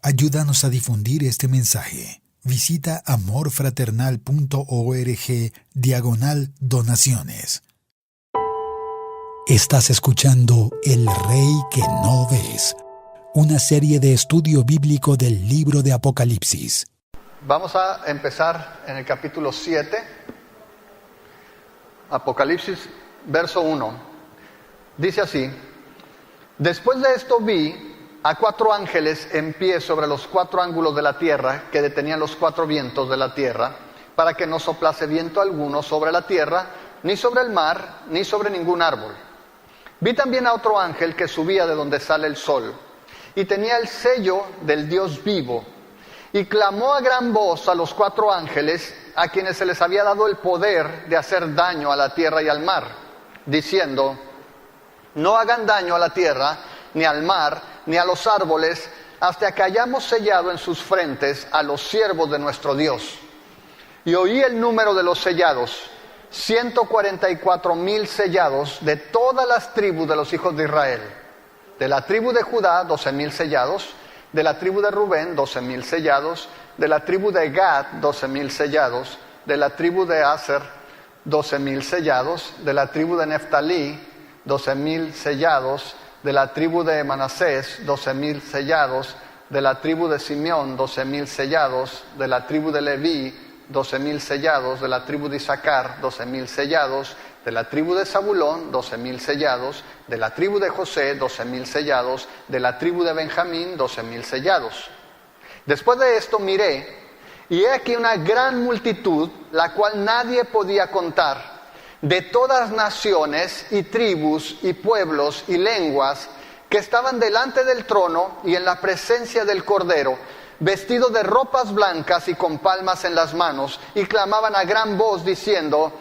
Ayúdanos a difundir este mensaje. Visita amorfraternal.org/donaciones. Estás escuchando El Rey que no ves, una serie de estudio bíblico del libro de Apocalipsis. Vamos a empezar en el capítulo 7, Apocalipsis, verso 1. Dice así: Después de esto vi a 4 ángeles en pie sobre los 4 ángulos de la tierra, que detenían los 4 vientos de la tierra, para que no soplase viento alguno sobre la tierra, ni sobre el mar, ni sobre ningún árbol. Vi también a otro ángel que subía de donde sale el sol, y tenía el sello del Dios vivo, y clamó a gran voz a los 4 ángeles, a quienes se les había dado el poder de hacer daño a la tierra y al mar, diciendo: No hagan daño a la tierra, ni al mar, ni a los árboles, hasta que hayamos sellado en sus frentes a los siervos de nuestro Dios. Y oí el número de los sellados, 144,000 sellados de todas las tribus de los hijos de Israel. De la tribu de Judá, 12,000 sellados. De la tribu de Rubén, 12,000 sellados. De la tribu de Gad, 12,000 sellados. De la tribu de Aser, 12,000 sellados. De la tribu de Neftalí, 12,000 sellados. De la tribu de Manasés, 12,000 sellados. De la tribu de Simeón, 12,000 sellados. De la tribu de Leví, 12,000 sellados. De la tribu de Isaacar, 12,000 sellados. De la tribu de Zabulón, 12,000 sellados. De la tribu de José, 12,000 sellados. De la tribu de Benjamín, 12,000 sellados. Después de esto miré, y he aquí una gran multitud, la cual nadie podía contar, de todas naciones y tribus y pueblos y lenguas, que estaban delante del trono y en la presencia del Cordero, vestidos de ropas blancas y con palmas en las manos, y clamaban a gran voz diciendo: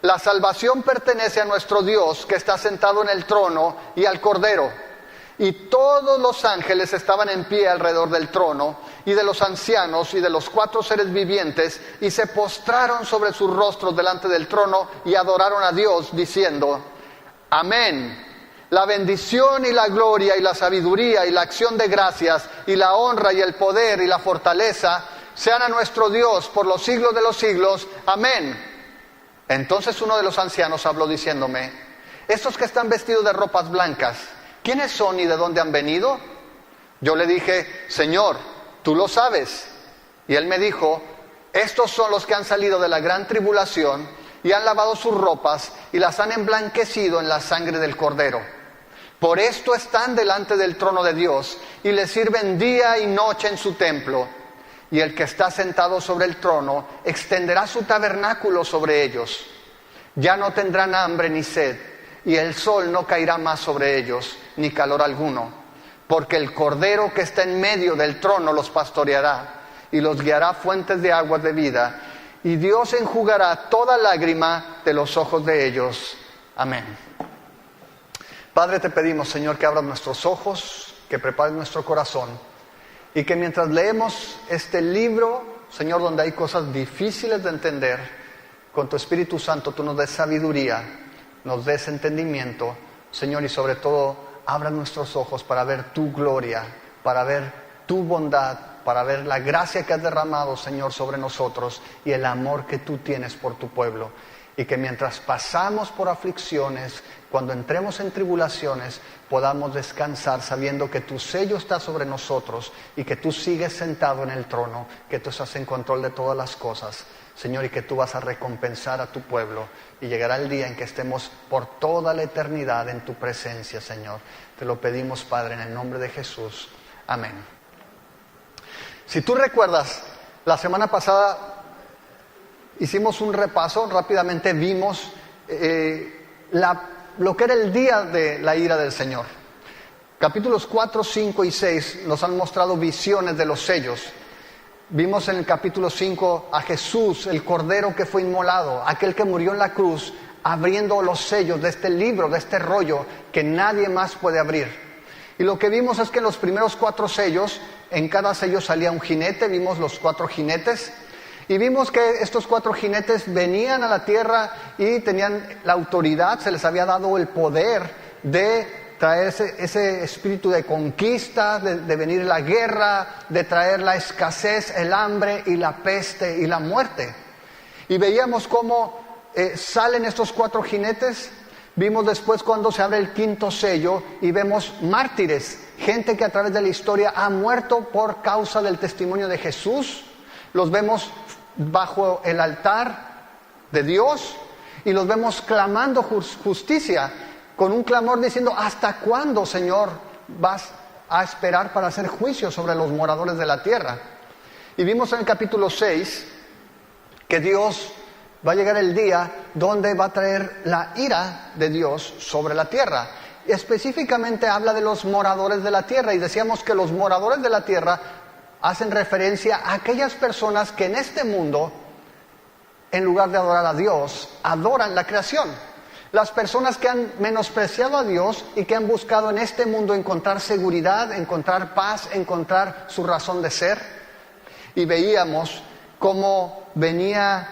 La salvación pertenece a nuestro Dios, que está sentado en el trono, y al Cordero. Y todos los ángeles estaban en pie alrededor del trono, y de los ancianos, y de los 4 seres vivientes, y se postraron sobre sus rostros delante del trono, y adoraron a Dios, diciendo: Amén. La bendición y la gloria y la sabiduría y la acción de gracias y la honra y el poder y la fortaleza sean a nuestro Dios por los siglos de los siglos. Amén. Entonces uno de los ancianos habló diciéndome: Estos que están vestidos de ropas blancas, ¿quiénes son y de dónde han venido? Yo le dije: Señor, tú lo sabes. Y él me dijo: Estos son los que han salido de la gran tribulación y han lavado sus ropas y las han emblanquecido en la sangre del Cordero. Por esto están delante del trono de Dios y le sirven día y noche en su templo. Y el que está sentado sobre el trono extenderá su tabernáculo sobre ellos. Ya no tendrán hambre ni sed, y el sol no caerá más sobre ellos, ni calor alguno, porque el Cordero que está en medio del trono los pastoreará, y los guiará a fuentes de aguas de vida, y Dios enjugará toda lágrima de los ojos de ellos. Amén. Padre, te pedimos, Señor, que abras nuestros ojos, que prepares nuestro corazón, y que mientras leemos este libro, Señor, donde hay cosas difíciles de entender, con tu Espíritu Santo tú nos des sabiduría, nos des entendimiento, Señor, y sobre todo, abra nuestros ojos para ver tu gloria, para ver tu bondad, para ver la gracia que has derramado, Señor, sobre nosotros y el amor que tú tienes por tu pueblo. Y que mientras pasamos por aflicciones, cuando entremos en tribulaciones, podamos descansar sabiendo que tu sello está sobre nosotros y que tú sigues sentado en el trono, que tú estás en control de todas las cosas, Señor, y que tú vas a recompensar a tu pueblo, y llegará el día en que estemos por toda la eternidad en tu presencia, Señor. Te lo pedimos, Padre, en el nombre de Jesús. Amén. Si tú recuerdas, la semana pasada hicimos un repaso, rápidamente vimos lo que era el día de la ira del Señor. Capítulos 4, 5 y 6 nos han mostrado visiones de los sellos. Vimos en el capítulo 5 a Jesús, el Cordero que fue inmolado, aquel que murió en la cruz, abriendo los sellos de este libro, de este rollo que nadie más puede abrir. Y lo que vimos es que en los primeros 4 sellos, en cada sello salía un jinete, vimos los 4 jinetes, y vimos que estos 4 jinetes venían a la tierra y tenían la autoridad, se les había dado el poder de traer ese espíritu de conquista, de venir la guerra, de traer la escasez, el hambre y la peste y la muerte. Y veíamos cómo salen estos 4 jinetes. Vimos después cuando se abre el 5º sello y vemos mártires, gente que a través de la historia ha muerto por causa del testimonio de Jesús. Los vemos bajo el altar de Dios y los vemos clamando justicia, con un clamor diciendo: ¿hasta cuándo, Señor, vas a esperar para hacer juicio sobre los moradores de la tierra? Y vimos en el capítulo 6 que Dios va a llegar el día donde va a traer la ira de Dios sobre la tierra. Específicamente habla de los moradores de la tierra, y decíamos que los moradores de la tierra hacen referencia a aquellas personas que en este mundo, en lugar de adorar a Dios, adoran la creación. Las personas que han menospreciado a Dios y que han buscado en este mundo encontrar seguridad, encontrar paz, encontrar su razón de ser. Y veíamos cómo venía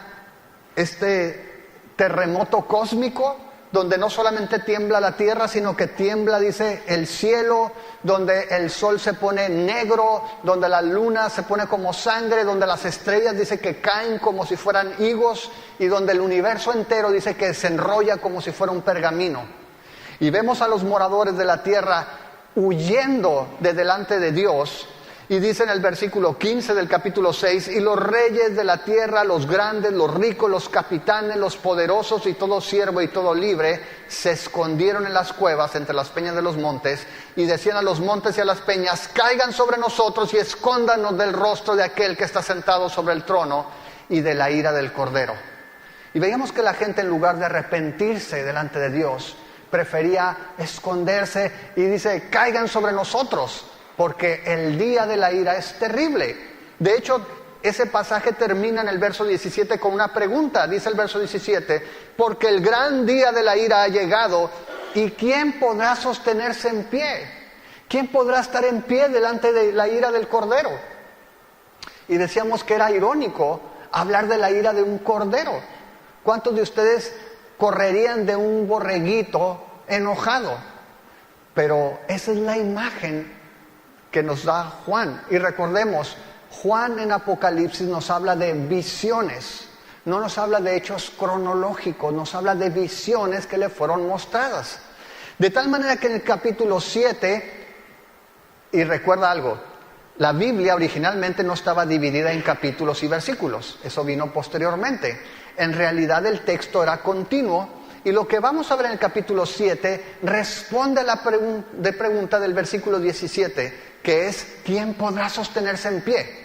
este terremoto cósmico, donde no solamente tiembla la tierra, sino que tiembla, dice, el cielo, donde el sol se pone negro, donde la luna se pone como sangre, donde las estrellas, dice, que caen como si fueran higos, y donde el universo entero, dice, que se enrolla como si fuera un pergamino. Y vemos a los moradores de la tierra huyendo de delante de Dios. Y dice en el versículo 15 del capítulo 6: y los reyes de la tierra, los grandes, los ricos, los capitanes, los poderosos y todo siervo y todo libre, se escondieron en las cuevas entre las peñas de los montes, y decían a los montes y a las peñas: caigan sobre nosotros y escóndanos del rostro de aquel que está sentado sobre el trono y de la ira del Cordero. Y veíamos que la gente, en lugar de arrepentirse delante de Dios, prefería esconderse, y dice: caigan sobre nosotros, porque el día de la ira es terrible. De hecho, ese pasaje termina en el verso 17 con una pregunta. Dice el verso 17: porque el gran día de la ira ha llegado, ¿y quién podrá sostenerse en pie? ¿Quién podrá estar en pie delante de la ira del Cordero? Y decíamos que era irónico hablar de la ira de un cordero. ¿Cuántos de ustedes correrían de un borreguito enojado? Pero esa es la imagen que nos da Juan. Y recordemos, Juan en Apocalipsis nos habla de visiones, no nos habla de hechos cronológicos, nos habla de visiones que le fueron mostradas. De tal manera que en el capítulo 7, y recuerda algo, la Biblia originalmente no estaba dividida en capítulos y versículos, eso vino posteriormente. En realidad el texto era continuo, y lo que vamos a ver en el capítulo 7 responde a la pregunta del versículo 17, que es: ¿quién podrá sostenerse en pie?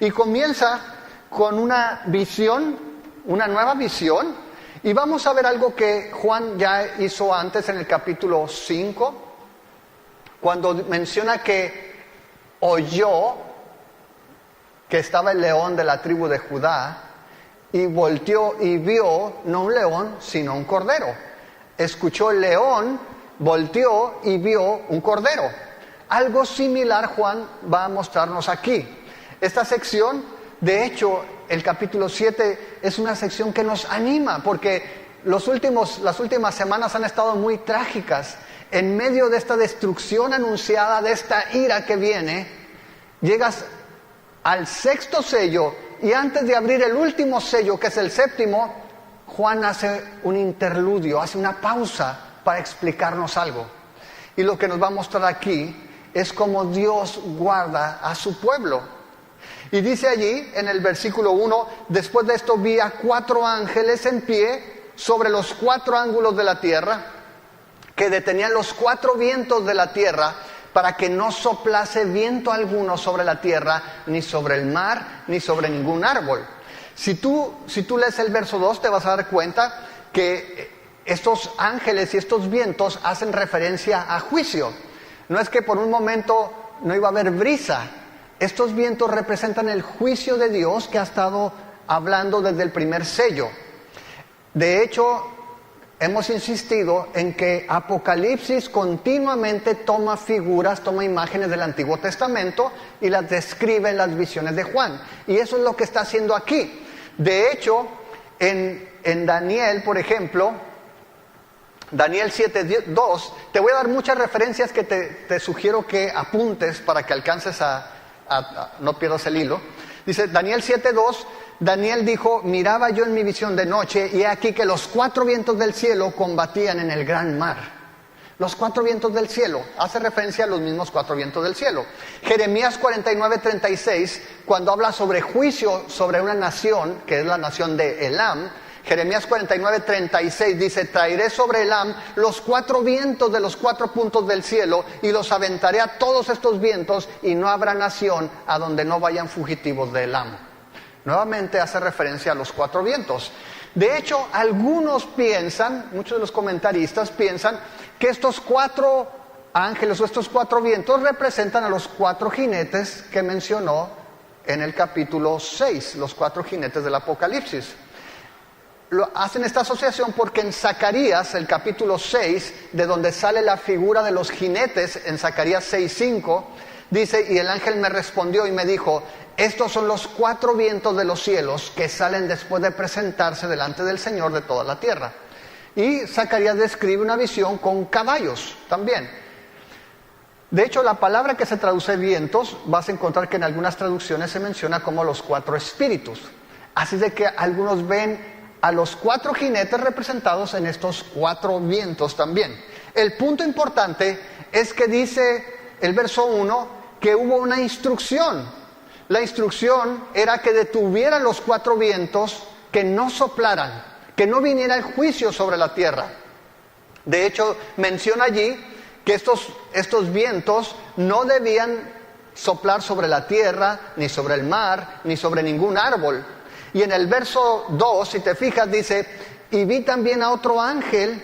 Y comienza con una visión, una nueva visión, y vamos a ver algo que Juan ya hizo antes en el capítulo 5, cuando menciona que oyó que estaba el león de la tribu de Judá, y volteó y vio no un león, sino un cordero. Escuchó el león, volteó y vio un cordero. Algo similar Juan va a mostrarnos aquí. Esta sección, de hecho, el capítulo 7 es una sección que nos anima, porque las últimas semanas han estado muy trágicas. En medio de esta destrucción anunciada, de esta ira que viene, llegas al 6º sello, y antes de abrir el último sello, que es el 7º, Juan hace un interludio, hace una pausa para explicarnos algo. Y lo que nos va a mostrar aquí es cómo Dios guarda a su pueblo. Y dice allí en el versículo 1: después de esto vi a 4 ángeles en pie sobre los 4 ángulos de la tierra, que detenían los 4 vientos de la tierra, para que no soplase viento alguno sobre la tierra, ni sobre el mar, ni sobre ningún árbol. Si tú lees el verso 2, te vas a dar cuenta que estos ángeles y estos vientos hacen referencia a juicio. No es que por un momento no iba a haber brisa. Estos vientos representan el juicio de Dios que ha estado hablando desde el primer sello. De hecho, hemos insistido en que Apocalipsis continuamente toma figuras, toma imágenes del Antiguo Testamento y las describe en las visiones de Juan. Y eso es lo que está haciendo aquí. De hecho, en Daniel, por ejemplo, Daniel 7:2, te voy a dar muchas referencias que te sugiero que apuntes para que alcances no pierdas el hilo. Dice Daniel 7:2, Daniel dijo, miraba yo en mi visión de noche y he aquí que los 4 vientos del cielo combatían en el gran mar. Los 4 vientos del cielo, hace referencia a los mismos 4 vientos del cielo. Jeremías 49:36, cuando habla sobre juicio sobre una nación, que es la nación de Elam, Jeremías 49:36 dice, traeré sobre Elam los 4 vientos de los 4 puntos del cielo y los aventaré a todos estos vientos y no habrá nación a donde no vayan fugitivos de Elam. Nuevamente hace referencia a los 4 vientos. De hecho, algunos piensan, muchos de los comentaristas piensan que estos 4 ángeles o estos 4 vientos representan a los 4 jinetes que mencionó en el capítulo 6, los 4 jinetes del Apocalipsis. Hacen esta asociación porque en Zacarías, el capítulo 6, de donde sale la figura de los jinetes, en Zacarías 6:5, dice, y el ángel me respondió y me dijo, estos son los 4 vientos de los cielos que salen después de presentarse delante del Señor de toda la tierra. Y Zacarías describe una visión con caballos también. De hecho, la palabra que se traduce vientos, vas a encontrar que en algunas traducciones se menciona como los 4 espíritus. Así de que algunos ven a los 4 jinetes representados en estos 4 vientos también. El punto importante es que dice el verso 1 que hubo una instrucción. La instrucción era que detuvieran los 4 vientos, que no soplaran, que no viniera el juicio sobre la tierra. De hecho, menciona allí que estos vientos no debían soplar sobre la tierra, ni sobre el mar, ni sobre ningún árbol. Y en el verso 2, si te fijas, dice, y vi también a otro ángel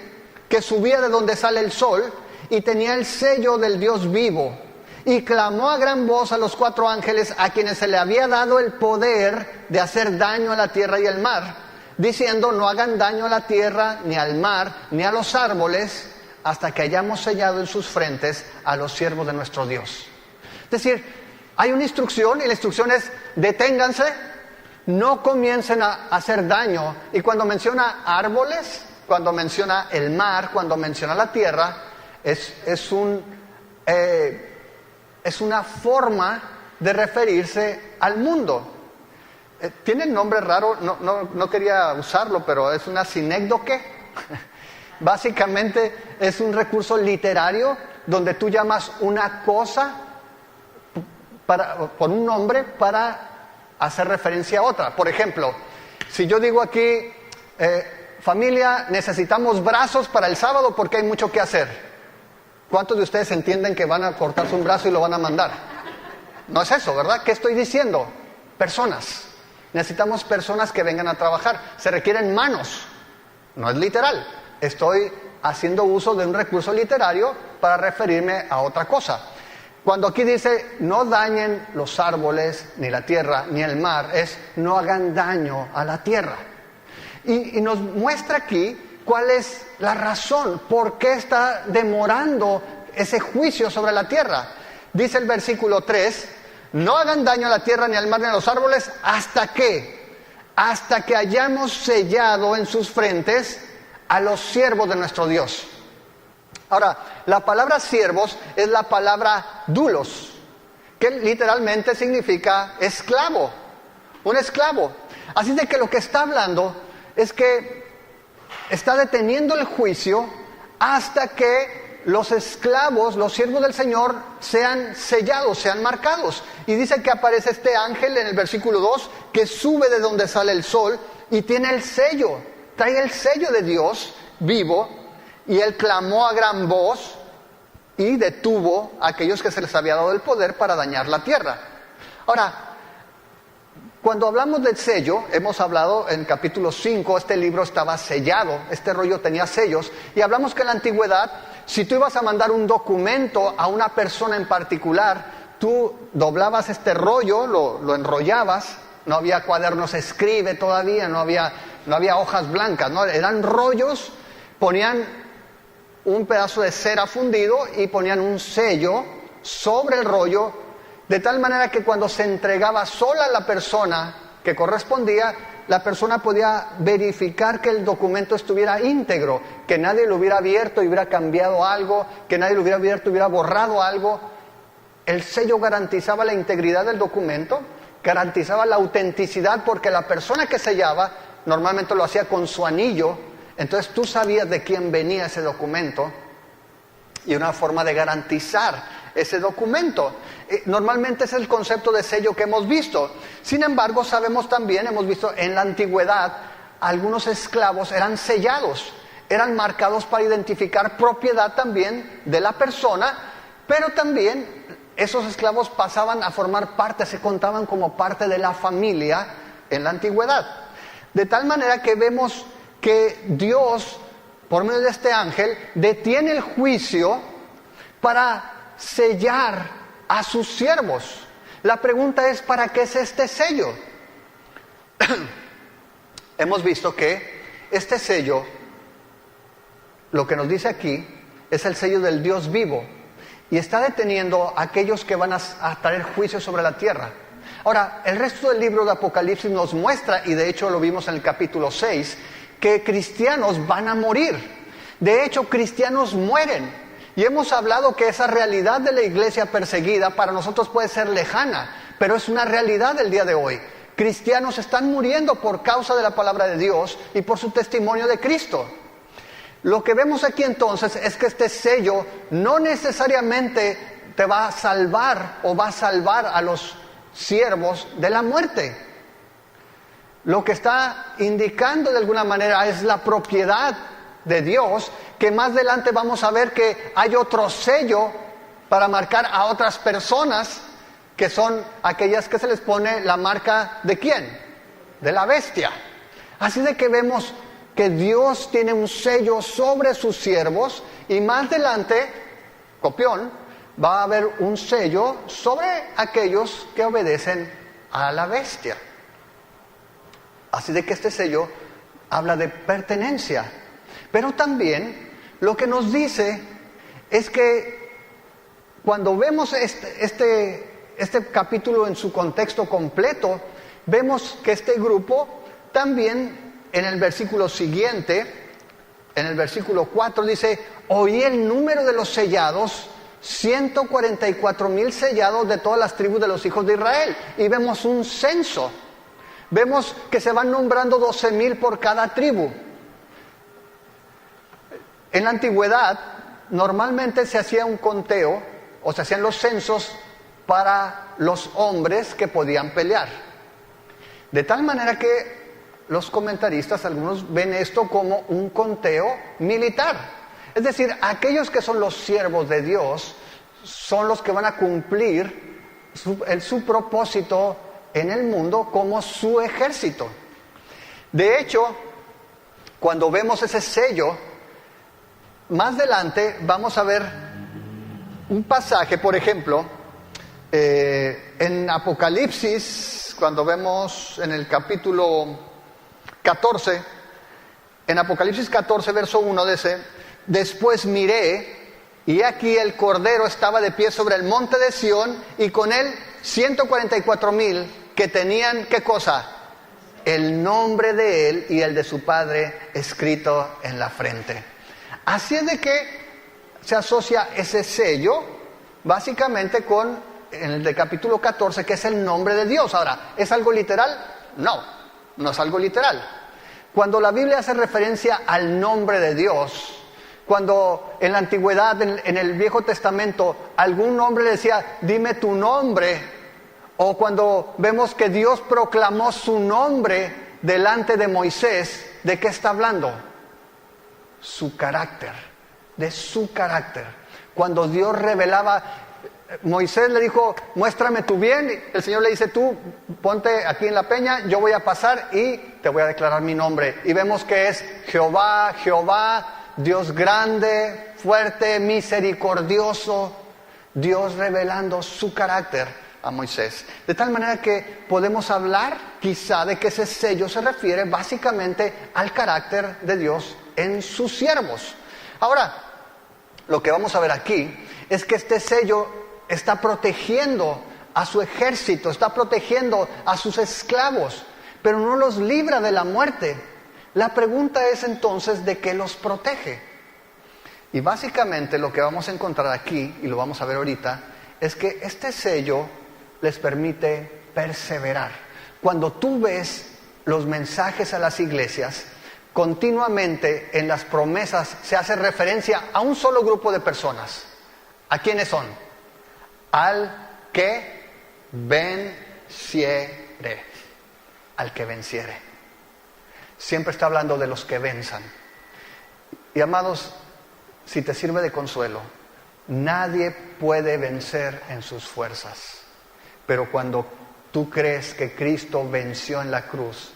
que subía de donde sale el sol y tenía el sello del Dios vivo. Y clamó a gran voz a los 4 ángeles a quienes se le había dado el poder de hacer daño a la tierra y al mar, diciendo, no hagan daño a la tierra, ni al mar, ni a los árboles, hasta que hayamos sellado en sus frentes a los siervos de nuestro Dios. Es decir, hay una instrucción y la instrucción es, deténganse, no comiencen a hacer daño. Y cuando menciona árboles, cuando menciona el mar, cuando menciona la tierra, es una forma de referirse al mundo. Tiene el nombre raro, no quería usarlo, pero es una sinécdoque. Básicamente es un recurso literario donde tú llamas una cosa por un nombre para hacer referencia a otra. Por ejemplo, si yo digo aquí, familia, necesitamos brazos para el sábado porque hay mucho que hacer. ¿Cuántos de ustedes entienden que van a cortarse un brazo y lo van a mandar? No es eso, ¿verdad? ¿Qué estoy diciendo? Personas. Necesitamos personas que vengan a trabajar. Se requieren manos. No es literal. Estoy haciendo uso de un recurso literario para referirme a otra cosa. Cuando aquí dice, no dañen los árboles, ni la tierra, ni el mar, es no hagan daño a la tierra. Y nos muestra aquí cuál es la razón, por qué está demorando ese juicio sobre la tierra. Dice el versículo 3, no hagan daño a la tierra, ni al mar, ni a los árboles, ¿hasta qué? Hasta que hayamos sellado en sus frentes a los siervos de nuestro Dios. Ahora, la palabra siervos es la palabra doulos, que literalmente significa esclavo, un esclavo. Así de que lo que está hablando es que está deteniendo el juicio hasta que los esclavos, los siervos del Señor, sean sellados, sean marcados. Y dice que aparece este ángel en el versículo 2, que sube de donde sale el sol y tiene el sello, trae el sello de Dios vivo. Y él clamó a gran voz y detuvo a aquellos que se les había dado el poder para dañar la tierra. Ahora, cuando hablamos del sello, hemos hablado en capítulo 5, este libro estaba sellado, este rollo tenía sellos, y hablamos que en la antigüedad, si tú ibas a mandar un documento a una persona en particular, tú doblabas este rollo, lo enrollabas, no había cuadernos escribe todavía, no había hojas blancas, ¿no? Eran rollos, ponían un pedazo de cera fundido y ponían un sello sobre el rollo, de tal manera que cuando se entregaba sola a la persona que correspondía, la persona podía verificar que el documento estuviera íntegro, que nadie lo hubiera abierto y hubiera cambiado algo, que nadie lo hubiera abierto y hubiera borrado algo. El sello garantizaba la integridad del documento, garantizaba la autenticidad, porque la persona que sellaba normalmente lo hacía con su anillo, entonces tú sabías de quién venía ese documento, y una forma de garantizar ese documento. Normalmente es el concepto de sello que hemos visto. Sin embargo, sabemos también, hemos visto en la antigüedad, algunos esclavos eran sellados, eran marcados para identificar propiedad también de la persona, pero también esos esclavos pasaban a formar parte, se contaban como parte de la familia en la antigüedad. De tal manera que vemos que Dios, por medio de este ángel, detiene el juicio para sellar a sus siervos. La pregunta es, ¿para qué es este sello? Hemos visto que este sello, lo que nos dice aquí, es el sello del Dios vivo, y está deteniendo a aquellos que van a traer juicio sobre la tierra. Ahora, el resto del libro de Apocalipsis nos muestra, y de hecho lo vimos en el capítulo 6, que cristianos van a morir. De hecho, cristianos mueren. Y hemos hablado que esa realidad de la iglesia perseguida para nosotros puede ser lejana, pero es una realidad del día de hoy. Cristianos están muriendo por causa de la palabra de Dios y por su testimonio de Cristo. Lo que vemos aquí entonces es que este sello no necesariamente te va a salvar o va a salvar a los siervos de la muerte. Lo que está indicando de alguna manera es la propiedad de Dios, que más adelante vamos a ver que hay otro sello para marcar a otras personas, que son aquellas que se les pone la marca ¿de quién? De la bestia. Así de que vemos que Dios tiene un sello sobre sus siervos, y más adelante, copión, va a haber un sello sobre aquellos que obedecen a la bestia. Así de que este sello habla de pertenencia. Pero también lo que nos dice es que cuando vemos este capítulo en su contexto completo, vemos que este grupo también en el versículo siguiente, en el versículo 4 dice: oí el número de los sellados, 144,000 sellados de todas las tribus de los hijos de Israel. Y vemos un censo. Vemos que se van nombrando 12,000 por cada tribu. En la antigüedad, normalmente se hacía un conteo, o se hacían los censos para los hombres que podían pelear. De tal manera que los comentaristas, algunos ven esto como un conteo militar. Es decir, aquellos que son los siervos de Dios son los que van a cumplir su propósito en el mundo como su ejército. De hecho, cuando vemos ese sello, más adelante vamos a ver un pasaje, por ejemplo, en Apocalipsis, cuando vemos en el capítulo 14, en Apocalipsis 14, verso 1 dice: después miré, y aquí el Cordero estaba de pie sobre el monte de Sión, y con él 144,000 que tenían, ¿qué cosa? El nombre de él y el de su Padre escrito en la frente. Así es de que se asocia ese sello básicamente con el del capítulo 14, que es el nombre de Dios. Ahora, ¿es algo literal? No es algo literal. Cuando la Biblia hace referencia al nombre de Dios, cuando en la antigüedad, en el Viejo Testamento, algún hombre le decía: dime tu nombre, o cuando vemos que Dios proclamó su nombre delante de Moisés, ¿de qué está hablando? Su carácter, de su carácter. Cuando Dios revelaba, Moisés le dijo: muéstrame tu bien. El Señor le dice: tú ponte aquí en la peña, yo voy a pasar y te voy a declarar mi nombre. Y vemos que es Jehová, Jehová, Dios grande, fuerte, misericordioso. Dios revelando su carácter a Moisés. De tal manera que podemos hablar quizá de que ese sello se refiere básicamente al carácter de Dios en sus siervos. Ahora, lo que vamos a ver aquí es que este sello está protegiendo a su ejército, está protegiendo a sus esclavos. pero no los libra de la muerte. La pregunta es entonces, ¿de qué los protege? Y básicamente lo que vamos a encontrar aquí, y lo vamos a ver ahorita, es que este sello les permite perseverar. Cuando tú ves los mensajes a las iglesias, continuamente en las promesas se hace referencia a un solo grupo de personas. ¿A quiénes son? Al que venciere. Al que venciere. Siempre está hablando de los que venzan. Y amados, si te sirve de consuelo, nadie puede vencer en sus fuerzas. Pero cuando tú crees que Cristo venció en la cruz,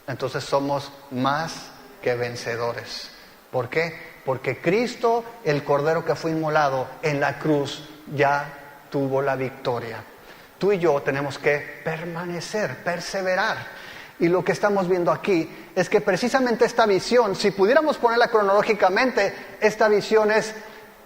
entonces somos más que vencedores. ¿Por qué? Porque Cristo, el Cordero que fue inmolado en la cruz, ya tuvo la victoria. Tú y yo tenemos que permanecer, perseverar. Y lo que estamos viendo aquí es que precisamente esta visión, si pudiéramos ponerla cronológicamente, esta visión es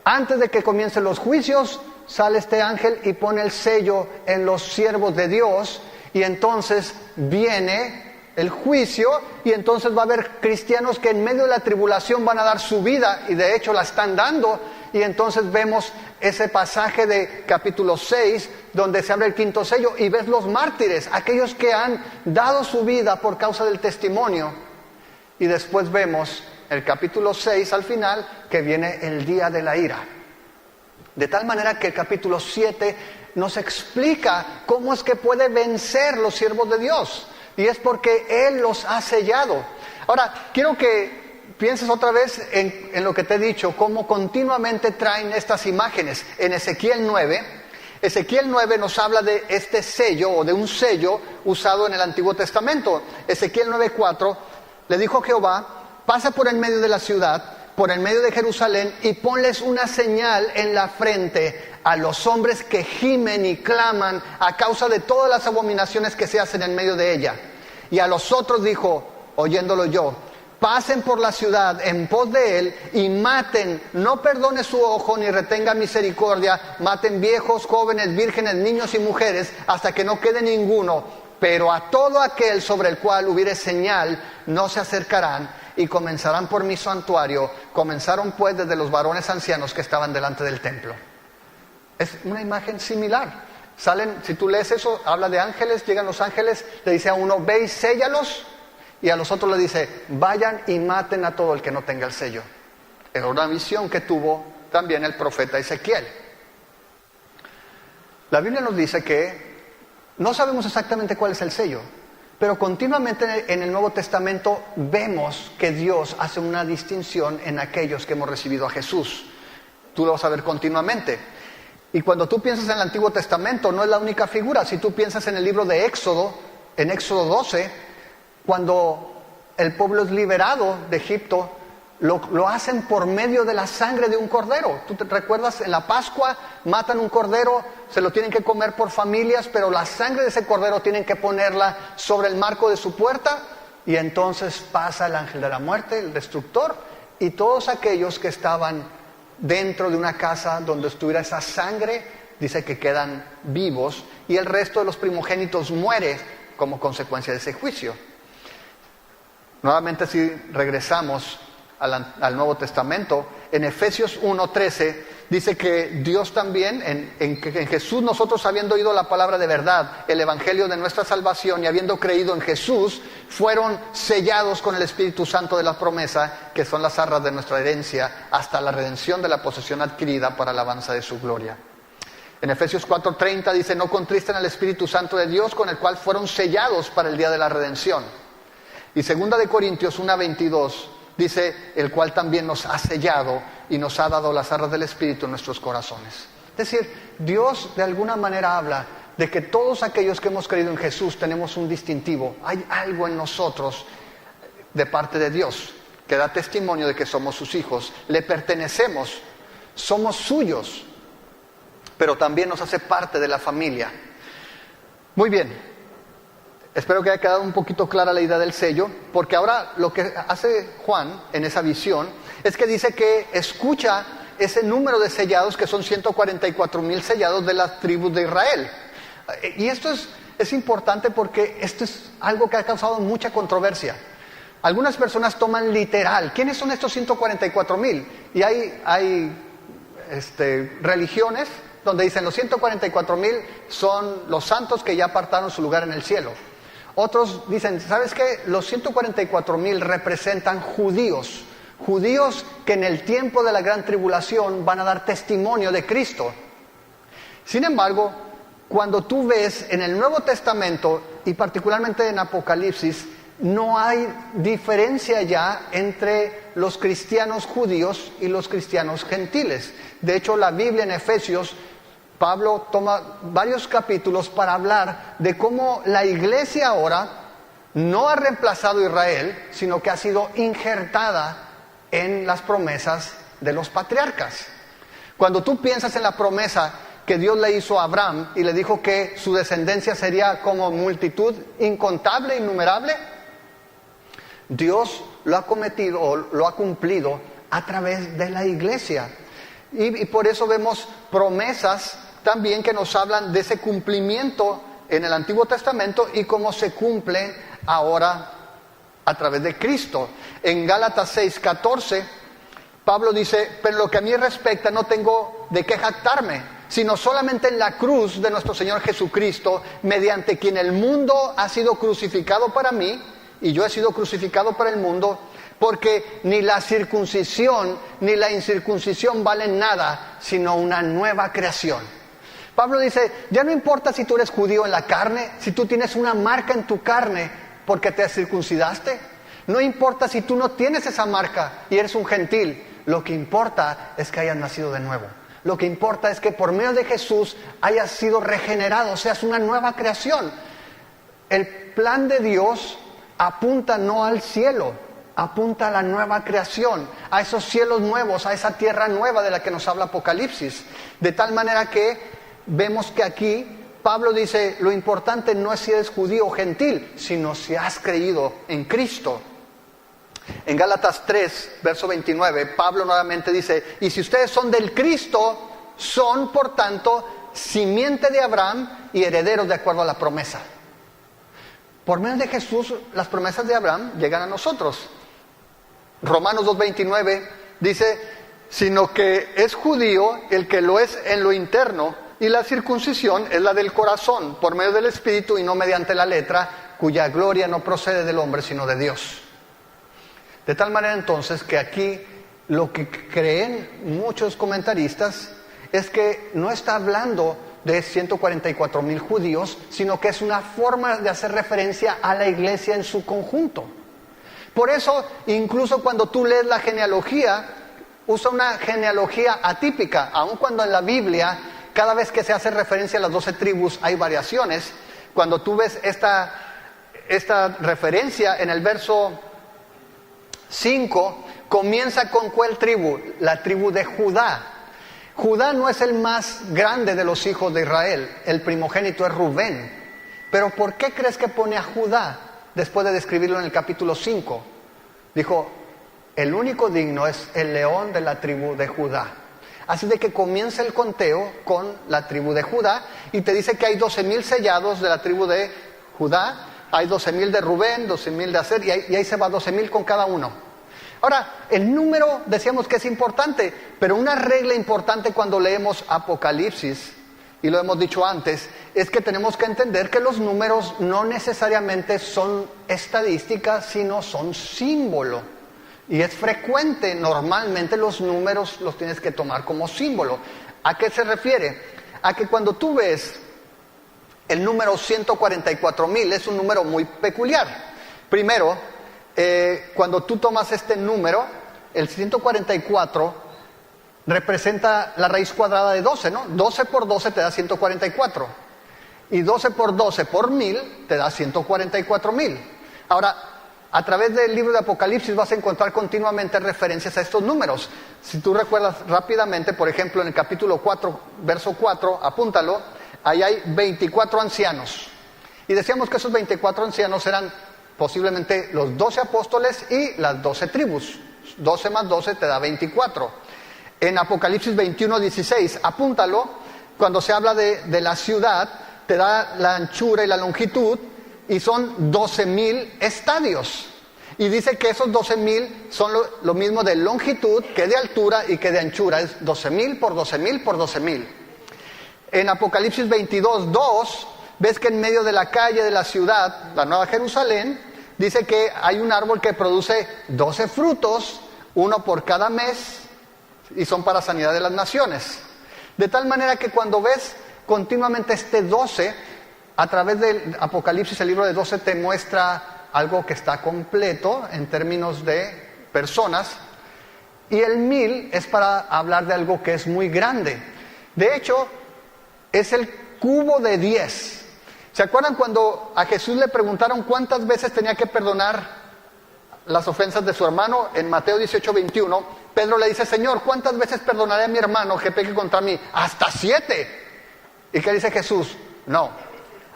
antes de que comiencen los juicios, sale este ángel y pone el sello en los siervos de Dios, y entonces viene el juicio, y entonces va a haber cristianos que en medio de la tribulación van a dar su vida, y de hecho la están dando. Y entonces vemos ese pasaje de capítulo 6, donde se abre el quinto sello, y ves los mártires, aquellos que han dado su vida por causa del testimonio. Y después vemos el capítulo 6 al final, que viene el día de la ira. De tal manera que el capítulo 7 nos explica cómo es que puede vencer los siervos de Dios. Y es porque Él los ha sellado. Ahora, quiero que pienses otra vez en lo que te he dicho, cómo continuamente traen estas imágenes. En Ezequiel 9 nos habla de este sello, o de un sello usado en el Antiguo Testamento. Ezequiel 9:4, le dijo Jehová: pasa por en medio de la ciudad, por en medio de Jerusalén, y ponles una señal en la frente a los hombres que gimen y claman a causa de todas las abominaciones que se hacen en medio de ella. Y a los otros dijo, oyéndolo yo: pasen por la ciudad en pos de él y maten, no perdone su ojo ni retenga misericordia, maten viejos, jóvenes, vírgenes, niños y mujeres, hasta que no quede ninguno, pero a todo aquel sobre el cual hubiere señal no se acercarán, y comenzarán por mi santuario. Comenzaron pues desde los varones ancianos que estaban delante del templo. Es una imagen similar. Salen, si tú lees eso, habla de ángeles, llegan los ángeles, le dice a uno: ve y séllalos. Y a los otros le dice: vayan y maten a todo el que no tenga el sello. Era una visión que tuvo también el profeta Ezequiel. La Biblia nos dice que no sabemos exactamente cuál es el sello, pero continuamente en el Nuevo Testamento vemos que Dios hace una distinción en aquellos que hemos recibido a Jesús. Tú lo vas a ver continuamente. Y cuando tú piensas en el Antiguo Testamento, no es la única figura. Si tú piensas en el libro de Éxodo, en Éxodo 12, cuando el pueblo es liberado de Egipto, lo hacen por medio de la sangre de un cordero. ¿Tú te recuerdas? En la Pascua matan un cordero, se lo tienen que comer por familias, pero la sangre de ese cordero tienen que ponerla sobre el marco de su puerta, y entonces pasa el ángel de la muerte, el destructor, y todos aquellos que estaban dentro de una casa donde estuviera esa sangre, dice que quedan vivos, y el resto de los primogénitos muere como consecuencia de ese juicio. Nuevamente, si regresamos al Nuevo Testamento, en Efesios 1:13 dice que Dios también, en Jesús, nosotros habiendo oído la palabra de verdad, el evangelio de nuestra salvación, y habiendo creído en Jesús, fueron sellados con el Espíritu Santo de la promesa, que son las arras de nuestra herencia, hasta la redención de la posesión adquirida para la alabanza de su gloria. En Efesios 4:30 dice: no contristen al Espíritu Santo de Dios, con el cual fueron sellados para el día de la redención. Y 2 de Corintios 1:22 dice: el cual también nos ha sellado y nos ha dado las arras del Espíritu en nuestros corazones. Es decir, Dios de alguna manera habla de que todos aquellos que hemos creído en Jesús tenemos un distintivo. Hay algo en nosotros de parte de Dios que da testimonio de que somos sus hijos, le pertenecemos, somos suyos, pero también nos hace parte de la familia. Muy bien. Espero que haya quedado un poquito clara la idea del sello, porque ahora lo que hace Juan en esa visión es que dice que escucha ese número de sellados, que son 144,000 sellados de las tribus de Israel. Y esto es es importante porque esto es algo que ha causado mucha controversia. Algunas personas toman literal, ¿quiénes son estos 144,000? Y hay religiones donde dicen los 144,000 son los santos que ya apartaron su lugar en el cielo. Otros dicen, ¿sabes qué? Los 144,000 representan judíos que en el tiempo de la gran tribulación van a dar testimonio de Cristo. Sin embargo, cuando tú ves en el Nuevo Testamento y particularmente en Apocalipsis, no hay diferencia ya entre los cristianos judíos y los cristianos gentiles. De hecho, la Biblia en Efesios, Pablo toma varios capítulos para hablar de cómo la iglesia ahora no ha reemplazado a Israel, sino que ha sido injertada en las promesas de los patriarcas. Cuando tú piensas en la promesa que Dios le hizo a Abraham y le dijo que su descendencia sería como multitud incontable, innumerable, Dios lo ha cometido o lo ha cumplido a través de la iglesia. Y por eso vemos promesas también que nos hablan de ese cumplimiento en el Antiguo Testamento y cómo se cumple ahora a través de Cristo. En Gálatas 6:14, Pablo dice, pero lo que a mí respecta no tengo de qué jactarme, sino solamente en la cruz de nuestro Señor Jesucristo, mediante quien el mundo ha sido crucificado para mí, y yo he sido crucificado para el mundo, porque ni la circuncisión ni la incircuncisión valen nada, sino una nueva creación. Pablo dice, ya no importa si tú eres judío en la carne, si tú tienes una marca en tu carne porque te circuncidaste, no importa si tú no tienes esa marca y eres un gentil, lo que importa es que hayas nacido de nuevo. Lo que importa es que por medio de Jesús hayas sido regenerado, seas una nueva creación. El plan de Dios apunta no al cielo, apunta a la nueva creación, a esos cielos nuevos, a esa tierra nueva de la que nos habla Apocalipsis. De tal manera que vemos que aquí Pablo dice, lo importante no es si eres judío o gentil, sino si has creído en Cristo. En Gálatas 3, verso 29, Pablo nuevamente dice, y si ustedes son del Cristo, son por tanto simiente de Abraham y herederos de acuerdo a la promesa. Por medio de Jesús, las promesas de Abraham llegan a nosotros. Romanos 2:29 dice, sino que es judío el que lo es en lo interno, y la circuncisión es la del corazón, por medio del Espíritu y no mediante la letra, cuya gloria no procede del hombre, sino de Dios. De tal manera entonces que aquí lo que creen muchos comentaristas es que no está hablando de 144,000 judíos, sino que es una forma de hacer referencia a la iglesia en su conjunto. Por eso, incluso cuando tú lees la genealogía, usa una genealogía atípica, aun cuando en la Biblia, cada vez que se hace referencia a las 12 tribus, hay variaciones. Cuando tú ves esta referencia en el verso 5, comienza con ¿cuál tribu? La tribu de Judá. Judá no es el más grande de los hijos de Israel, el primogénito es Rubén. Pero ¿por qué crees que pone a Judá después de describirlo en el capítulo 5? Dijo, el único digno es el león de la tribu de Judá. Así de que comienza el conteo con la tribu de Judá y te dice que hay 12,000 sellados de la tribu de Judá, hay 12,000 de Rubén, 12,000 de Aser y ahí se va 12,000 con cada uno. Ahora, el número decíamos que es importante, pero una regla importante cuando leemos Apocalipsis, y lo hemos dicho antes, es que tenemos que entender que los números no necesariamente son estadísticas, sino son símbolo. Y es frecuente, normalmente los números los tienes que tomar como símbolo. ¿A qué se refiere? A que cuando tú ves el número 144,000 es un número muy peculiar. Primero, cuando tú tomas este número, el 144 representa la raíz cuadrada de 12, ¿no? 12 por 12 te da 144. Y 12 por 12 por 1000 te da 144,000. Ahora, a través del libro de Apocalipsis vas a encontrar continuamente referencias a estos números. Si tú recuerdas rápidamente, por ejemplo, en el capítulo 4, verso 4, apúntalo, ahí hay 24 ancianos. Y decíamos que esos 24 ancianos eran posiblemente los 12 apóstoles y las 12 tribus. 12 más 12 te da 24. En Apocalipsis 21:16, apúntalo, cuando se habla de la ciudad, te da la anchura y la longitud, y son 12,000 estadios. Y dice que esos 12,000 son lo mismo de longitud que de altura y que de anchura. Es 12,000 por 12,000 por 12,000. En Apocalipsis 22:2, ves que en medio de la calle de la ciudad, la Nueva Jerusalén, dice que hay un árbol que produce 12 frutos, uno por cada mes, y son para sanidad de las naciones. De tal manera que cuando ves continuamente este 12, a través del Apocalipsis, el libro de 12 te muestra algo que está completo en términos de personas, y el 1000 es para hablar de algo que es muy grande. De hecho, es el cubo de 10. ¿Se acuerdan cuando a Jesús le preguntaron cuántas veces tenía que perdonar las ofensas de su hermano? En Mateo 18:21, Pedro le dice: Señor, ¿cuántas veces perdonaré a mi hermano que peque contra mí? Hasta 7. ¿Y qué dice Jesús? No,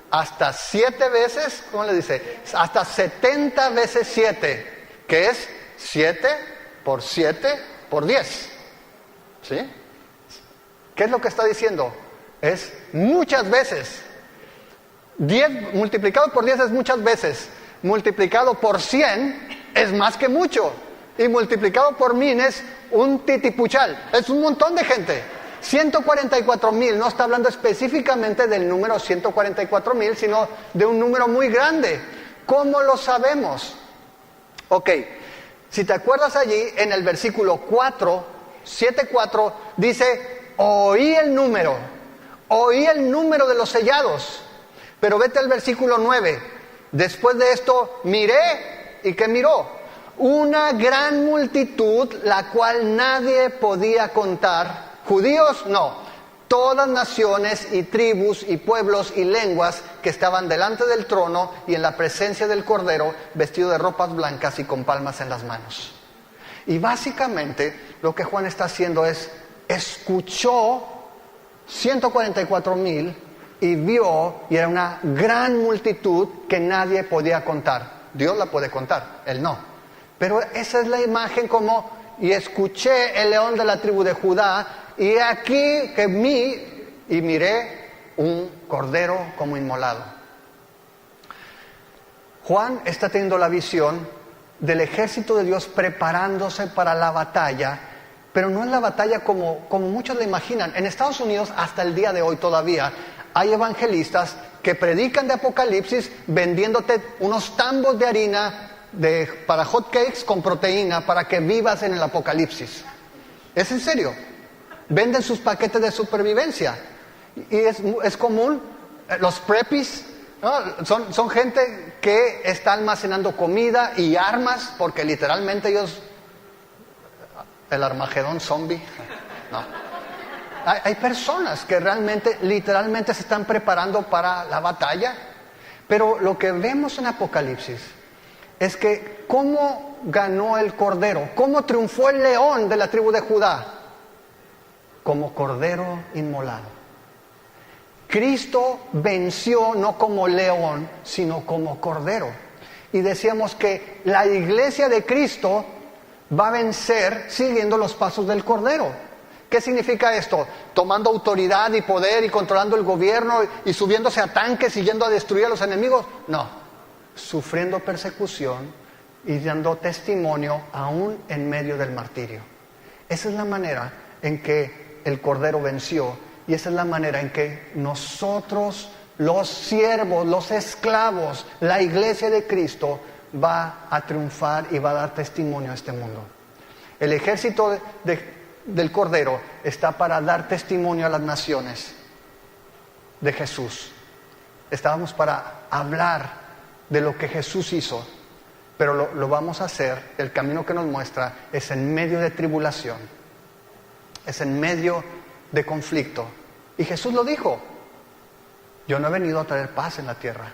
hasta 7 veces, ¿cómo le dice? Hasta 70 veces 7, que es 7 por 7 por 10. ¿Sí? ¿Qué es lo que está diciendo? Es muchas veces. 10 multiplicado por 10 es muchas veces. Multiplicado por 100 es más que mucho. Y multiplicado por 1000 es un titipuchal. Es un montón de gente. 144,000, no está hablando específicamente del número 144,000, sino de un número muy grande. ¿Cómo lo sabemos? Ok, si te acuerdas allí, en el versículo 4, 7:4, dice: oí el número de los sellados. Pero vete al versículo 9, después de esto miré, ¿y qué miró? Una gran multitud, la cual nadie podía contar. Judíos, no. Todas naciones y tribus y pueblos y lenguas que estaban delante del trono y en la presencia del Cordero, vestido de ropas blancas y con palmas en las manos. Y básicamente lo que Juan está haciendo es, escuchó 144,000 y vio, y era una gran multitud que nadie podía contar. Dios la puede contar, Él no. Pero esa es la imagen como, y escuché el león de la tribu de Judá, y aquí que miré un cordero como inmolado. Juan está teniendo la visión del ejército de Dios preparándose para la batalla, pero no es la batalla como muchos la imaginan. En Estados Unidos, hasta el día de hoy todavía, hay evangelistas que predican de Apocalipsis vendiéndote unos tambos de harina para hot cakes con proteína para que vivas en el Apocalipsis. ¿Es en serio? Venden sus paquetes de supervivencia. Y es común, los preppies, ¿no? Son gente que está almacenando comida y armas, porque literalmente ellos, el Armagedón zombie, no. Hay personas que realmente, literalmente se están preparando para la batalla. Pero lo que vemos en Apocalipsis es que cómo ganó el Cordero, cómo triunfó el león de la tribu de Judá. Como cordero inmolado. Cristo venció no como león, sino como cordero. Y decíamos que la iglesia de Cristo va a vencer siguiendo los pasos del cordero. ¿Qué significa esto? Tomando autoridad y poder y controlando el gobierno y subiéndose a tanques y yendo a destruir a los enemigos. No, sufriendo persecución y dando testimonio aún en medio del martirio. Esa es la manera en que el Cordero venció, y esa es la manera en que nosotros, los siervos, los esclavos, la iglesia de Cristo va a triunfar y va a dar testimonio a este mundo. El ejército del Cordero está para dar testimonio a las naciones de Jesús. Estábamos para hablar de lo que Jesús hizo, pero lo vamos a hacer, el camino que nos muestra es en medio de tribulación. Es en medio de conflicto. Y Jesús lo dijo: yo no he venido a traer paz en la tierra.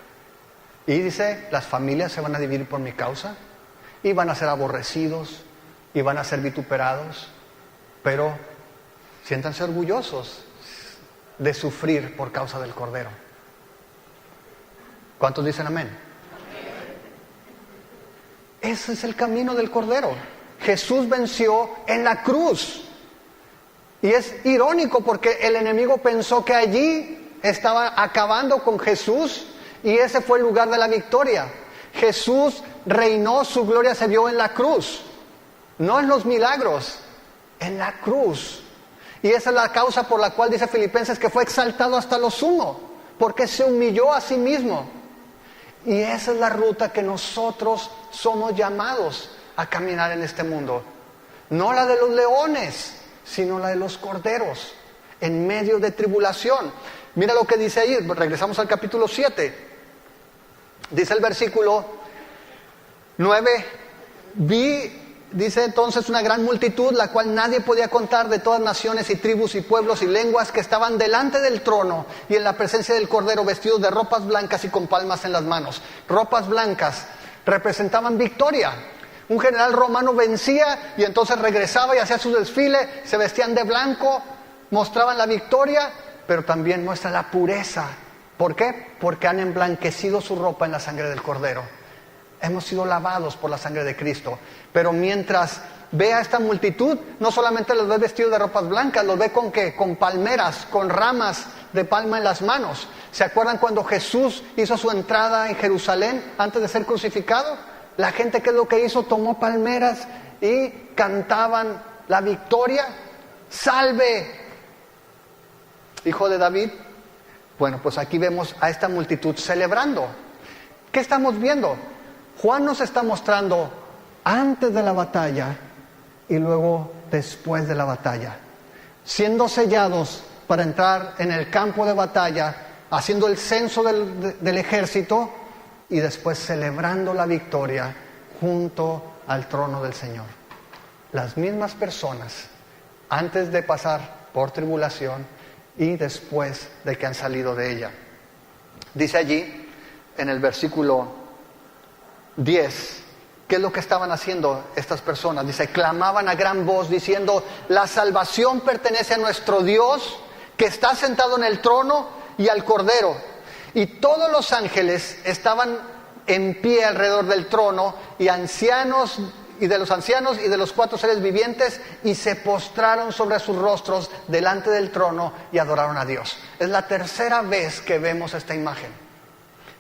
Y dice, las familias se van a dividir por mi causa, y van a ser aborrecidos, y van a ser vituperados, pero siéntanse orgullosos de sufrir por causa del Cordero. ¿Cuántos dicen amén? Ese es el camino del Cordero. Jesús venció en la cruz. Y es irónico porque el enemigo pensó que allí estaba acabando con Jesús y ese fue el lugar de la victoria. Jesús reinó, su gloria se vio en la cruz, no en los milagros, en la cruz. Y esa es la causa por la cual dice Filipenses que fue exaltado hasta lo sumo, porque se humilló a sí mismo. Y esa es la ruta que nosotros somos llamados a caminar en este mundo. No la de los leones, sino la de los corderos, en medio de tribulación. Mira lo que dice ahí, regresamos al capítulo 7. Dice el versículo 9, dice entonces una gran multitud, la cual nadie podía contar, de todas naciones y tribus y pueblos y lenguas, que estaban delante del trono y en la presencia del Cordero, vestidos de ropas blancas y con palmas en las manos. Ropas blancas representaban victoria. Un general romano vencía y entonces regresaba y hacía su desfile, se vestían de blanco, mostraban la victoria, pero también muestra la pureza. ¿Por qué? Porque han emblanquecido su ropa en la sangre del Cordero. Hemos sido lavados por la sangre de Cristo. Pero mientras ve a esta multitud, no solamente los ve vestidos de ropas blancas, los ve con ¿qué? Con palmeras, con ramas de palma en las manos. ¿Se acuerdan cuando Jesús hizo su entrada en Jerusalén antes de ser crucificado? La gente, ¿qué es lo que hizo? Tomó palmeras y cantaban la victoria. ¡Salve, Hijo de David! Bueno, pues aquí vemos a esta multitud celebrando. ¿Qué estamos viendo? Juan nos está mostrando antes de la batalla y luego después de la batalla, siendo sellados para entrar en el campo de batalla, haciendo el censo del ejército y después celebrando la victoria junto al trono del Señor. Las mismas personas antes de pasar por tribulación y después de que han salido de ella. Dice allí en el versículo 10, ¿qué es lo que estaban haciendo estas personas? Dice, clamaban a gran voz diciendo, la salvación pertenece a nuestro Dios, que está sentado en el trono, y al Cordero. Y todos los ángeles estaban en pie alrededor del trono, y de los ancianos y de los 4 seres vivientes, y se postraron sobre sus rostros delante del trono y adoraron a Dios. Es la tercera vez que vemos esta imagen.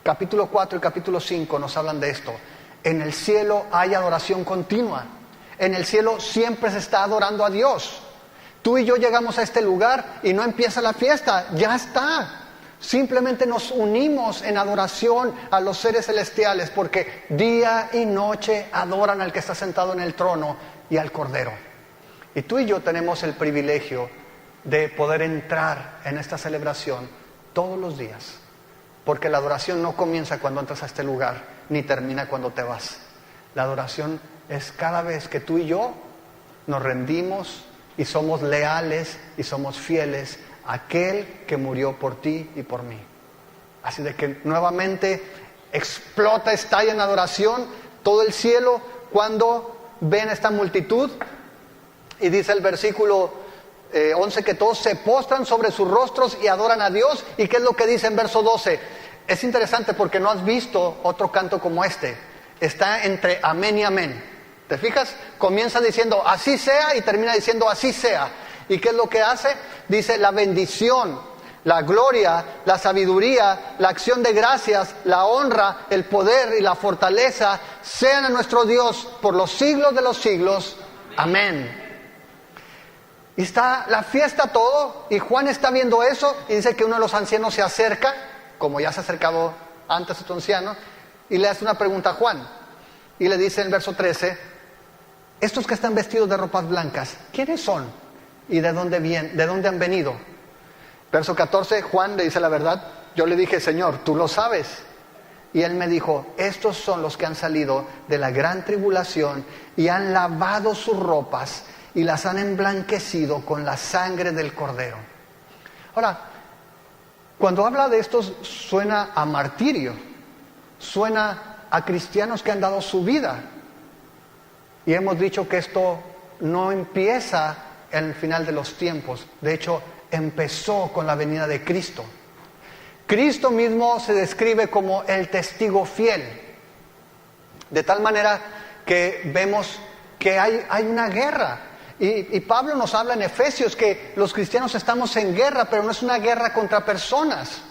Capítulo 4 y capítulo 5 nos hablan de esto. En el cielo hay adoración continua. En el cielo siempre se está adorando a Dios. Tú y yo llegamos a este lugar y no empieza la fiesta, ya está. Simplemente nos unimos en adoración a los seres celestiales, porque día y noche adoran al que está sentado en el trono y al Cordero. Y tú y yo tenemos el privilegio de poder entrar en esta celebración todos los días, porque la adoración no comienza cuando entras a este lugar, ni termina cuando te vas. La adoración es cada vez que tú y yo nos rendimos y somos leales y somos fieles aquel que murió por ti y por mí. Así de que nuevamente explota, estalla en adoración todo el cielo cuando ven esta multitud. Y dice el versículo 11 que todos se postran sobre sus rostros y adoran a Dios. ¿Y qué es lo que dice en verso 12? Es interesante porque no has visto otro canto como este. Está entre amén y amén. ¿Te fijas? Comienza diciendo así sea y termina diciendo así sea. ¿Y qué es lo que hace? Dice la bendición, la gloria, la sabiduría, la acción de gracias, la honra, el poder y la fortaleza sean a nuestro Dios por los siglos de los siglos. Amén. Y está la fiesta todo, y Juan está viendo eso, y dice que uno de los ancianos se acerca, como ya se ha acercado antes otro anciano, y le hace una pregunta a Juan. Y le dice en el verso 13, estos que están vestidos de ropas blancas, ¿quiénes son? ¿Y de dónde han venido? Verso 14, Juan le dice la verdad. Yo le dije, Señor, tú lo sabes. Y él me dijo, estos son los que han salido de la gran tribulación y han lavado sus ropas y las han emblanquecido con la sangre del Cordero. Ahora, cuando habla de estos suena a martirio, suena a cristianos que han dado su vida. Y hemos dicho que esto no empieza en el final de los tiempos. De hecho, empezó con la venida de Cristo. Cristo mismo se describe como el testigo fiel. De tal manera que vemos que hay una guerra Y Pablo nos habla en Efesios que los cristianos estamos en guerra, pero no es una guerra contra personas.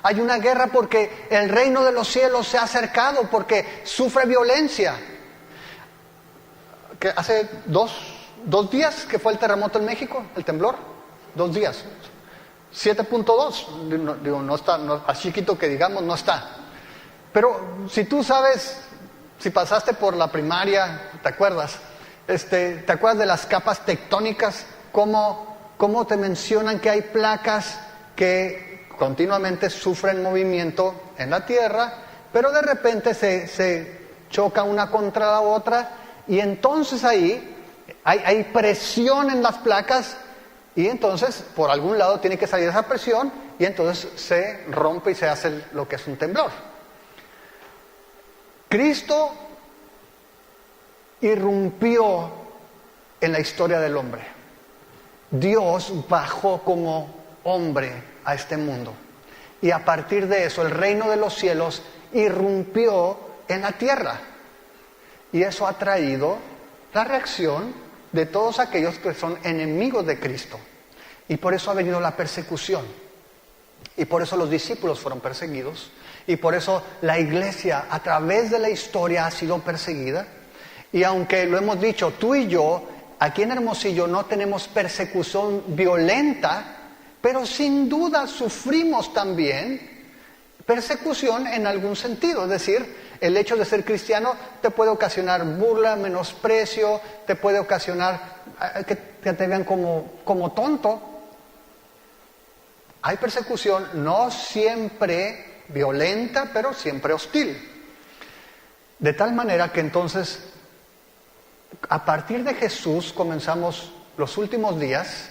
Hay una guerra porque el reino de los cielos se ha acercado, porque sufre violencia. Que hace dos días que fue el terremoto en México, el temblor, 2 días. 7.2, digo, no está, así chiquito que digamos, no está. Pero si tú sabes, si pasaste por la primaria, ¿te acuerdas? ¿Te acuerdas de las capas tectónicas? ¿Cómo te mencionan que hay placas que continuamente sufren movimiento en la Tierra, pero de repente se choca una contra la otra, y entonces ahí hay presión en las placas, y entonces por algún lado tiene que salir esa presión, y entonces se rompe y se hace lo que es un temblor. Cristo irrumpió en la historia del hombre. Dios bajó como hombre a este mundo, y a partir de eso el reino de los cielos irrumpió en la tierra, y eso ha traído la reacción de todos aquellos que son enemigos de Cristo, y por eso ha venido la persecución, y por eso los discípulos fueron perseguidos, y por eso la iglesia a través de la historia ha sido perseguida. Y aunque lo hemos dicho, tú y yo aquí en Hermosillo no tenemos persecución violenta, pero sin duda sufrimos también persecución en algún sentido. Es decir, el hecho de ser cristiano te puede ocasionar burla, menosprecio, te puede ocasionar que te vean como tonto. Hay persecución, no siempre violenta, pero siempre hostil. De tal manera que entonces, a partir de Jesús comenzamos los últimos días,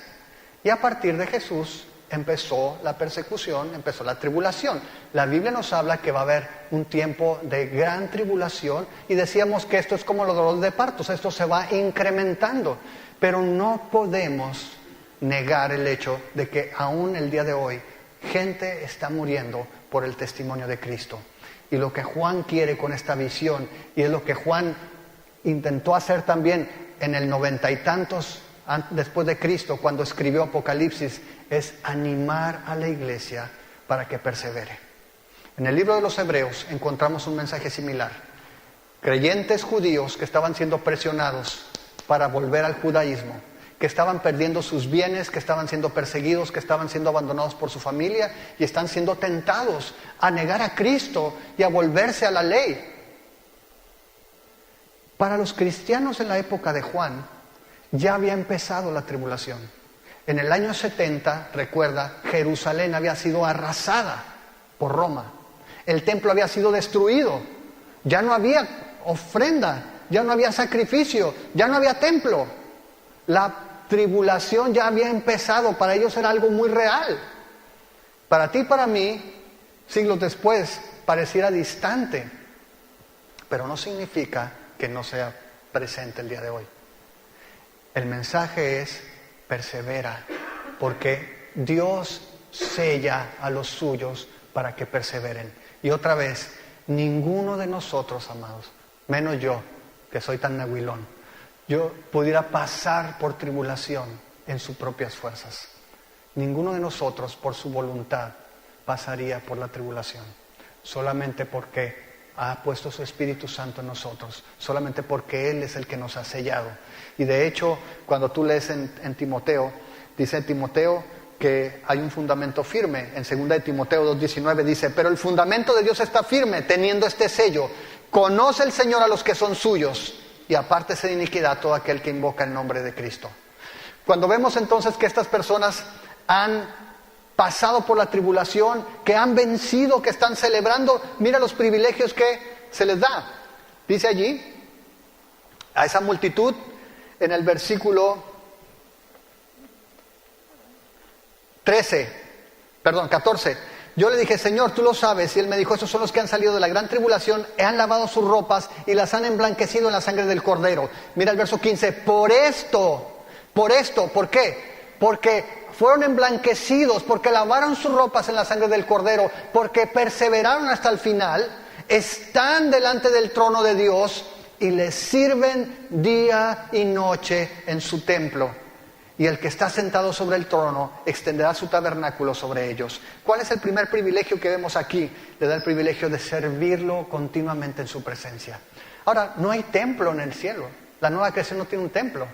y a partir de Jesús empezó la persecución, empezó la tribulación. La Biblia nos habla que va a haber un tiempo de gran tribulación, y decíamos que esto es como los dolores de parto, esto se va incrementando, pero no podemos negar el hecho de que aún el día de hoy gente está muriendo por el testimonio de Cristo. Y lo que Juan quiere con esta visión, y es lo que Juan intentó hacer también en el 90 y tantos después de Cristo, cuando escribió Apocalipsis, es animar a la iglesia para que persevere. En el libro de los Hebreos encontramos un mensaje similar. Creyentes judíos que estaban siendo presionados para volver al judaísmo, que estaban perdiendo sus bienes, que estaban siendo perseguidos, que estaban siendo abandonados por su familia, y están siendo tentados a negar a Cristo y a volverse a la ley. Para los cristianos en la época de Juan, ya había empezado la tribulación. En el año 70, recuerda, Jerusalén había sido arrasada por Roma. El templo había sido destruido. Ya no había ofrenda, ya no había sacrificio, ya no había templo. La tribulación ya había empezado, para ellos era algo muy real. Para ti y para mí, siglos después, pareciera distante, pero no significa que no sea presente el día de hoy. El mensaje es: persevera, porque Dios sella a los suyos para que perseveren. Y otra vez, ninguno de nosotros, amados, menos yo, que soy tan nahuilón, yo pudiera pasar por tribulación en sus propias fuerzas. Ninguno de nosotros, por su voluntad, pasaría por la tribulación. Solamente porque ha puesto su Espíritu Santo en nosotros. Solamente porque Él es el que nos ha sellado. Y de hecho, cuando tú lees en Timoteo, dice Timoteo que hay un fundamento firme. En 2 de Timoteo 2:19 dice: pero el fundamento de Dios está firme, teniendo este sello: conoce el Señor a los que son suyos, y apártese de iniquidad todo aquel que invoca el nombre de Cristo. Cuando vemos entonces que estas personas han pasado por la tribulación, que han vencido, que están celebrando, mira los privilegios que se les da. Dice allí a esa multitud en el versículo 14: yo le dije: Señor, tú lo sabes. Y Él me dijo: esos son los que han salido de la gran tribulación, han lavado sus ropas y las han emblanquecido en la sangre del Cordero. Mira el verso 15: por esto, ¿por qué? Porque fueron emblanquecidos, porque lavaron sus ropas en la sangre del Cordero, porque perseveraron hasta el final, están delante del trono de Dios y le sirven día y noche en su templo. Y el que está sentado sobre el trono extenderá su tabernáculo sobre ellos. ¿Cuál es el primer privilegio que vemos aquí? Le da el privilegio de servirlo continuamente en su presencia. Ahora, no hay templo en el cielo. La nueva creación no tiene un templo.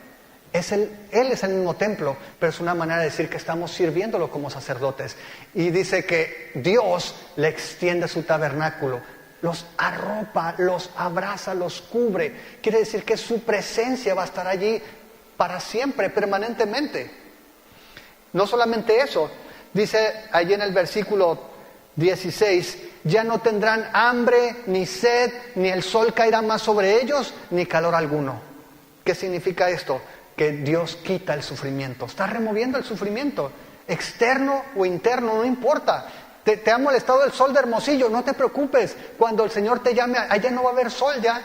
Él es el mismo templo, pero es una manera de decir que estamos sirviéndolo como sacerdotes. Y dice que Dios le extiende su tabernáculo, los arropa, los abraza, los cubre. Quiere decir que su presencia va a estar allí para siempre, permanentemente. No solamente eso, dice allí en el versículo 16, ya no tendrán hambre, ni sed, ni el sol caerá más sobre ellos, ni calor alguno. ¿Qué significa esto? Que Dios quita el sufrimiento, está removiendo el sufrimiento, externo o interno, no importa. Te ha molestado el sol de Hermosillo, no te preocupes, cuando el Señor te llame, allá no va a haber sol ya.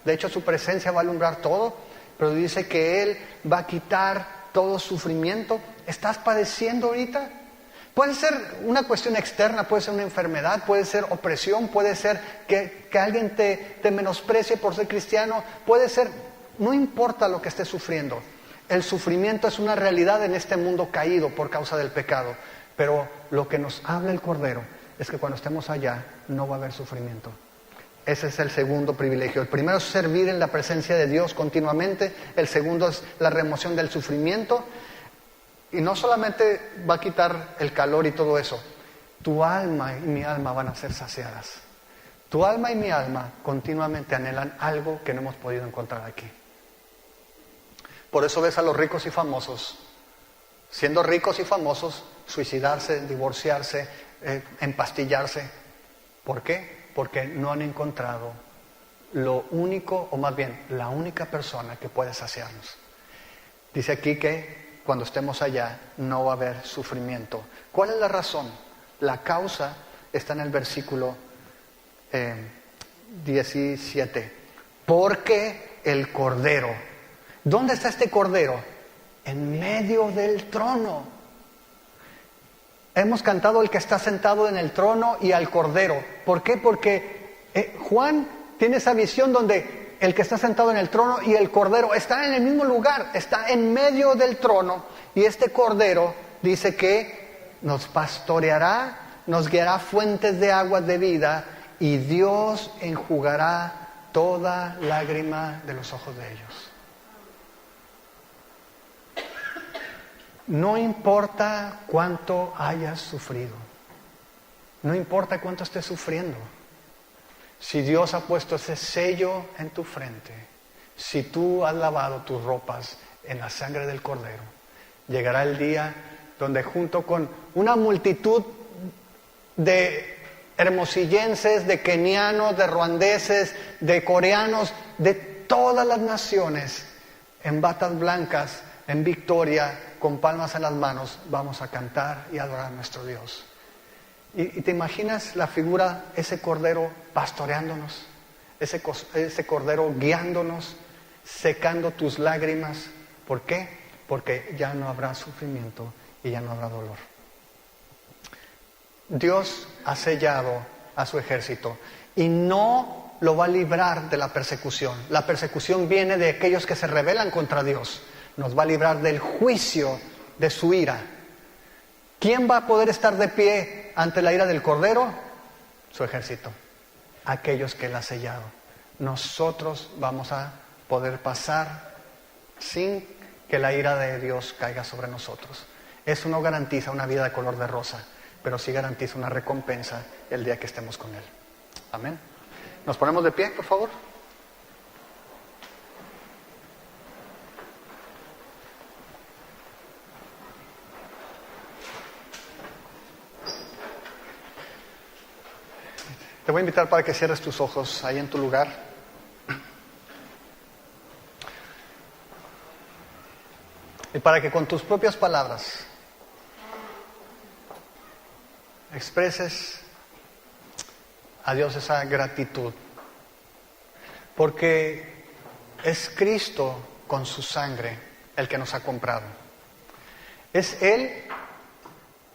De hecho, su presencia va a alumbrar todo. Pero dice que Él va a quitar todo sufrimiento. ¿Estás padeciendo ahorita? Puede ser una cuestión externa, puede ser una enfermedad, puede ser opresión, puede ser que alguien te menosprecie por ser cristiano, puede ser, no importa lo que estés sufriendo. El sufrimiento es una realidad en este mundo caído por causa del pecado. Pero lo que nos habla el Cordero es que cuando estemos allá no va a haber sufrimiento. Ese es el segundo privilegio. El primero es servir en la presencia de Dios continuamente. El segundo es la remoción del sufrimiento. Y no solamente va a quitar el calor y todo eso. Tu alma y mi alma van a ser saciadas. Tu alma y mi alma continuamente anhelan algo que no hemos podido encontrar aquí. Por eso ves a los ricos y famosos, siendo ricos y famosos, suicidarse, divorciarse, empastillarse. ¿Por qué? Porque no han encontrado lo único, o más bien, la única persona que puede saciarnos. Dice aquí que cuando estemos allá no va a haber sufrimiento. ¿Cuál es la razón? La causa está en el versículo 17. Porque el Cordero. ¿Dónde está este Cordero? En medio del trono. Hemos cantado el que está sentado en el trono y al Cordero. ¿Por qué? Porque Juan tiene esa visión donde el que está sentado en el trono y el Cordero está en el mismo lugar, está en medio del trono. Y este Cordero dice que nos pastoreará, nos guiará fuentes de aguas de vida y Dios enjugará toda lágrima de los ojos de ellos. No importa cuánto hayas sufrido, no importa cuánto estés sufriendo, si Dios ha puesto ese sello en tu frente, si tú has lavado tus ropas en la sangre del Cordero, llegará el día donde junto con una multitud de hermosillenses, de kenianos, de ruandeses, de coreanos, de todas las naciones, en batas blancas, en victoria, con palmas en las manos, vamos a cantar y adorar a nuestro Dios. Y te imaginas la figura, ese Cordero pastoreándonos, ese Cordero guiándonos, secando tus lágrimas. ¿Por qué? Porque ya no habrá sufrimiento y ya no habrá dolor. Dios ha sellado a su ejército y no lo va a librar de la persecución. La persecución viene de aquellos que se rebelan contra Dios. Nos va a librar del juicio de su ira. ¿Quién va a poder estar de pie ante la ira del Cordero? Su ejército. Aquellos que Él ha sellado. Nosotros vamos a poder pasar sin que la ira de Dios caiga sobre nosotros. Eso no garantiza una vida de color de rosa, pero sí garantiza una recompensa el día que estemos con Él. Amén. ¿Nos ponemos de pie, por favor? Te voy a invitar para que cierres tus ojos ahí en tu lugar. Y para que con tus propias palabras expreses a Dios esa gratitud. Porque es Cristo con su sangre el que nos ha comprado. Es Él,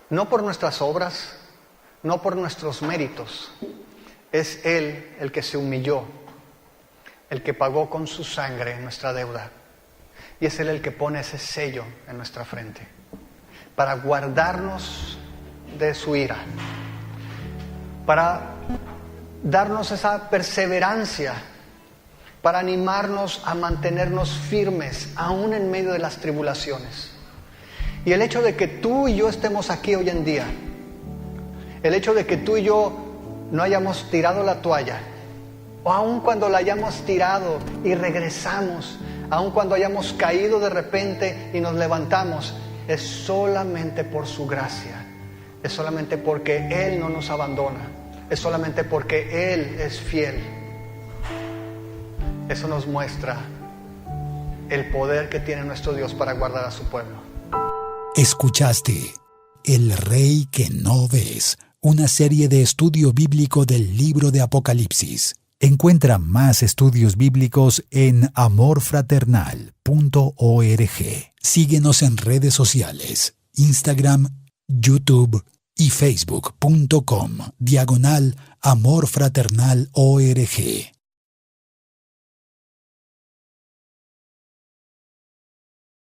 no por nuestras obras, no por nuestros méritos. Es Él el que se humilló el que pagó con su sangre nuestra deuda. Y es Él el que pone ese sello en nuestra frente para guardarnos de su ira, para darnos esa perseverancia, para animarnos a mantenernos firmes aún en medio de las tribulaciones. Y el hecho de que tú y yo estemos aquí hoy en día, el hecho de que tú y yo no hayamos tirado la toalla, o aun cuando la hayamos tirado y regresamos, aun cuando hayamos caído de repente y nos levantamos, es solamente por su gracia, es solamente porque Él no nos abandona, es solamente porque Él es fiel. Eso nos muestra el poder que tiene nuestro Dios para guardar a su pueblo. Escuchaste El Rey que no ves, una serie de estudio bíblico del libro de Apocalipsis. Encuentra más estudios bíblicos en amorfraternal.org. Síguenos en redes sociales, Instagram, YouTube y Facebook.com/amorfraternal.org.